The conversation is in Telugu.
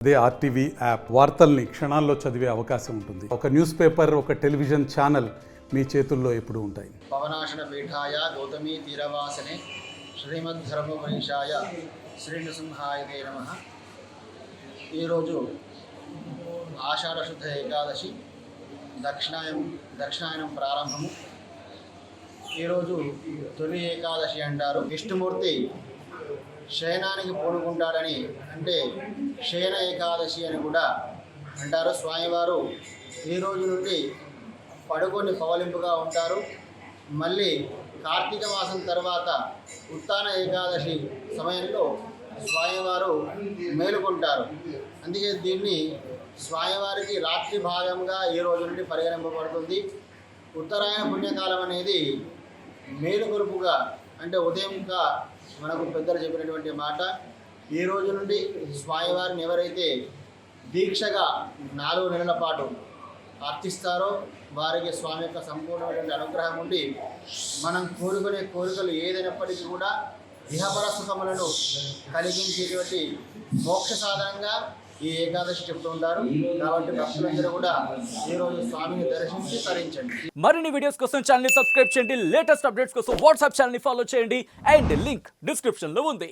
అదే ఆర్టీవీ యాప్ వార్తల్ని క్షణాల్లో చదివే అవకాశం ఉంటుంది. ఒక న్యూస్ పేపర్, ఒక టెలివిజన్ ఛానల్ మీ చేతుల్లో ఎప్పుడూ ఉంటాయి. పవనాశన పీఠాయ గౌతమీ తీరవాసనే శ్రీమద్ధర్మవరీషాయ శ్రీ నృసింహాయ నమః. ఈరోజు ఆషాఢ శుద్ధ ఏకాదశి, దక్షిణాయనం ప్రారంభము. ఈరోజు తొలి ఏకాదశి అంటారు. విష్ణుమూర్తి శయనానికి పూనుకుంటాడని, అంటే శయన ఏకాదశి అని కూడా అంటారు. స్వామివారు ఈ రోజు నుండి పడుకొని పవలింపుగా ఉంటారు. మళ్ళీ కార్తీక మాసం తర్వాత ఉత్తాన ఏకాదశి సమయంలో స్వామివారు మేలుకుంటారు. అందుకే దీన్ని స్వామివారికి రాత్రి భాగంగా ఈ రోజు నుండి పరిగణింపబడుతుంది. ఉత్తరాయణ పుణ్యకాలం అనేది మేలుకొలుపుగా, అంటే ఉదయంగా మనకు పెద్దలు చెప్పినటువంటి మాట. ఈ రోజు నుండి స్వామివారిని ఎవరైతే దీక్షగా 4 నెలల పాటు అర్చిస్తారో వారికి స్వామి యొక్క సంపూర్ణమైనటువంటి అనుగ్రహం ఉండి మనం కోరుకునే కోరికలు ఏదైనప్పటికీ కూడా ఇహపర సుఖములను కలిగించేటువంటి మోక్ష సాధనంగా ఈ ఏకాదశి చెప్తూ ఉంటారు. కాబట్టి భక్తులందరూ కూడా ఈరోజు స్వామిని దర్శించి తరించండి. మరిన్ని వీడియోస్ కోసం ఛానల్ ని సబ్స్క్రైబ్ చేయండి. లేటెస్ట్ అప్డేట్స్ కోసం వాట్సాప్ ఛానల్ ని ఫాలో చేయండి. అండ్ లింక్ డిస్క్రిప్షన్ లో ఉంది.